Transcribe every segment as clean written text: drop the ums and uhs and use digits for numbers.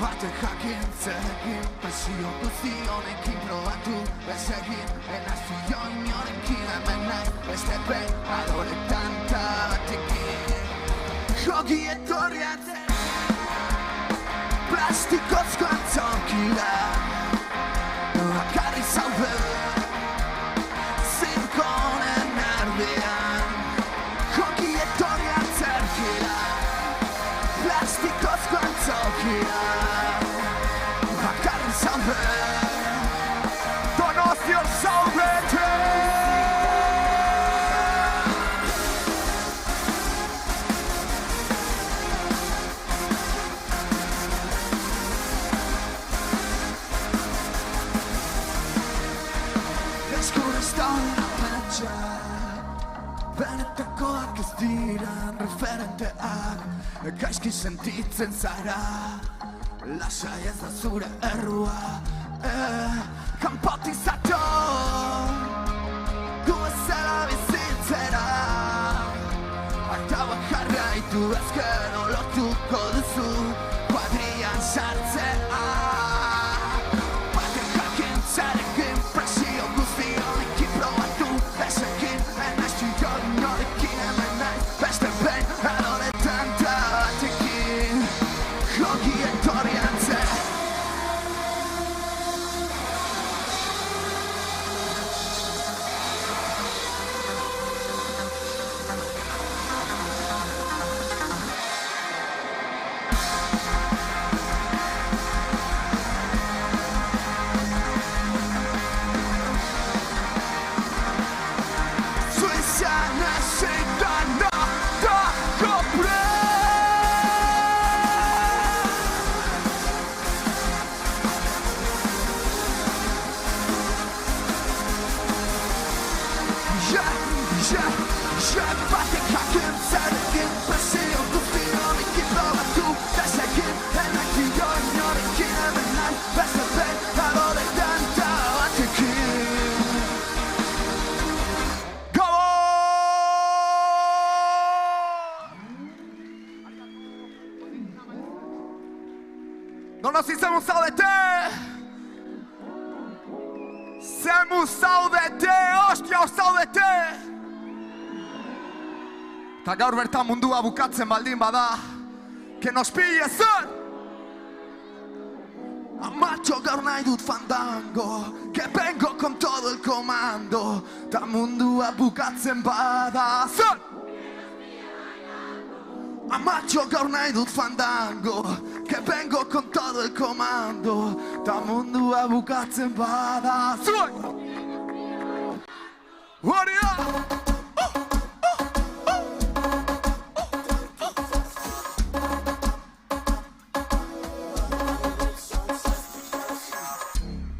batek jakin zerekin presio guzti honekin probatu bezegin enazio inorekin hemen naiz beste behin adoretan ta batekin jogi etorri atzera plastikozko antzokira bakarri zaude zirko honen erdian jogi etorri atzerkira plastikozko antzokira bakarri zaude Donostian zaudete Benetakoak ez diran referenteak gaizki sentitzen zara lasai ez da zure errua kanpotik zator gu ezela bizitzera Artauak jarraitu ezkero lotuko duzu kuadrian sartzea batek jakin zarekin presio guzti honekin probatu ezekin enazio inorekin hemen naiz beste behin adoretan ta batekin jogi etorri atzera Zemu zaudete! Zemu zaudete! Ostia zaudete! Ta gaur bertan mundua bukatzen baldin bada que nos pille zer! Amatxo gaur nahi dut fandango que vengo con todo el comando ta mundua bukatzen bada zer! Amatxo gaur nahi dut fandango que vengo con todo el comando ta mundua bukatzen bada zuek! Hori da!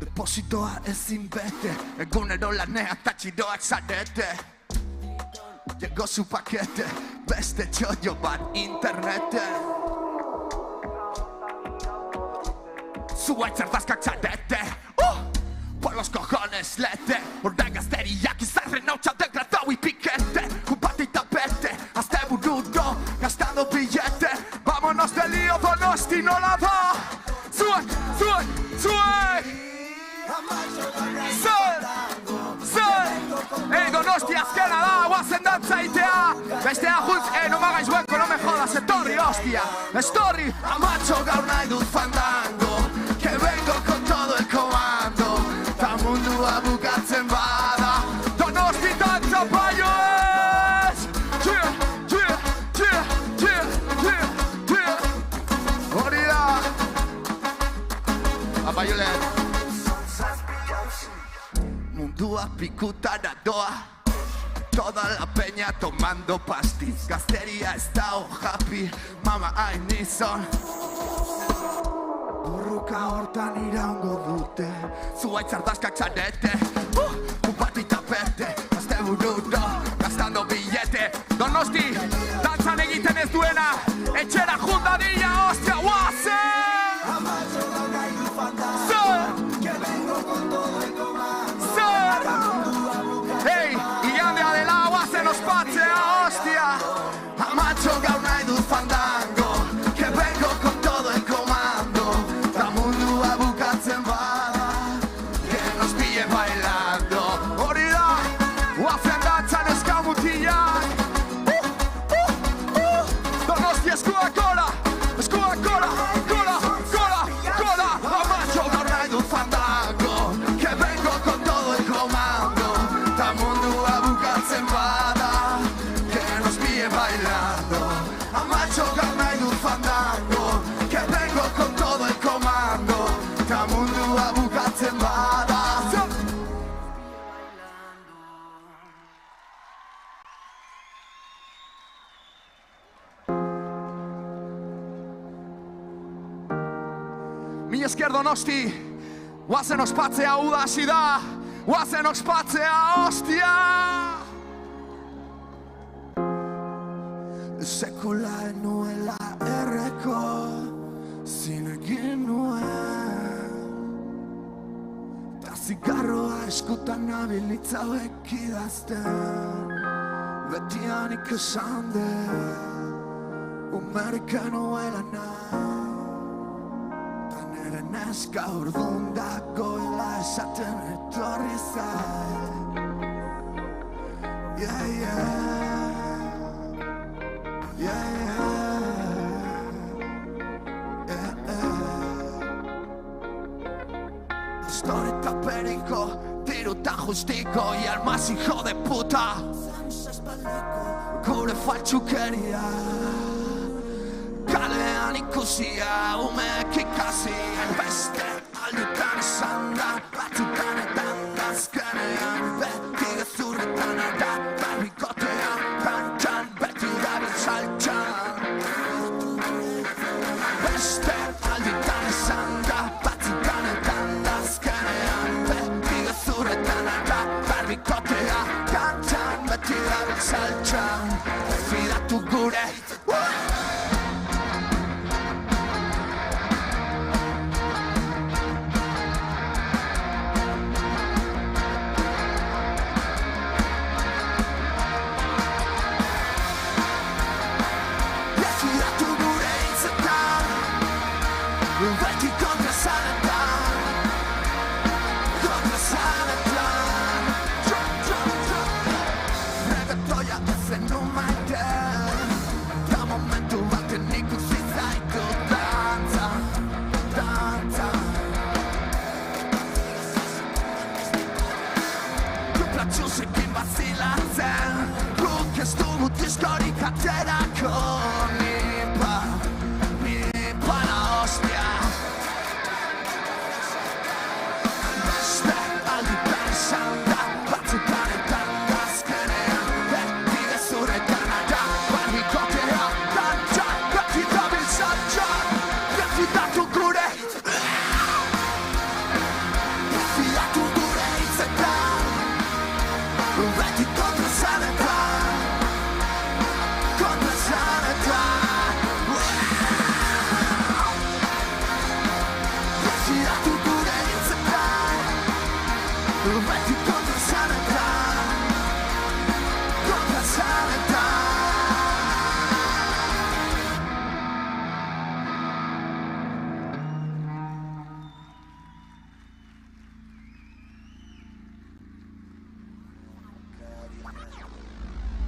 Depositoa ezin bete egunero laneak ta txiroak zarete Llegó su paquete, beste txollo bat interneten Zuaitz erdazkak zarete Por los cojones lete Horren gazteriak izarren hau degradau y piquete Un bat y tapete, azte bururo Gastando billete Vámonos de lío, Donosti nola da Zuek, zuek, zuek Zer, zer Ei, Donosti azkena da, guazen dantzaitea Bestea juntz, no me hagáis hueco, no me jodas Etorri, hostia, estorri Amatxo gaur nahi dut fandango Que vengo con todo el comando Ta mundua bukatzen bada Donosti dantza paio ez Txia, txia, txia, txia, txia, txia Hori da Apaiolen Mundua pikutara doa Toda la peña tomando pastis Gazteria ez dao happy Mama hain nizon Burruka hortan iraungo dute Zuaitz ardazkak zarete Un bat y tapete Azte bururo Gastando billete Donosti Dantzan egiten ez duena Etxera jundadilla Ostia guazen Zer Zer Hey Igandea dela guazen ospatzea Ostia Amatxo gaur nahi dut fandango Que vengo con todo el comando Mi esker Donosti, guazen ospatzea uda hasi da, guazen ospatzea, ostia! Sekula enuela erreko, zinegin nuen. Ta zigarroa eskutan nabilitza hauek idazten, betianik esan den, umerik enuela nahi. Ta nere neska urdun dagoela esaten etorri zai. Yeah, yeah. Storita perico, tiruta justiko y al más hijo de puta. Gure faltsukeria, kalean ikusia, umeek ikasi. Beste aldutan esan da, batzukanetan azkenean, beti gezurretan da, barbikotean, kantxan, beti dabil saltxan. Beste aldutan esan da, batzukanetan azkenean, beti gezurretan da, barbikotean, kantxan, beti dabil saltxan. Fidatu gure, beti kontra zanetan, Regatoia ezen numaite, da momentu baten ikusi zaitu dantza, dantza. Dupla txusekin bazilatzen, guk ez dugu diskorik atera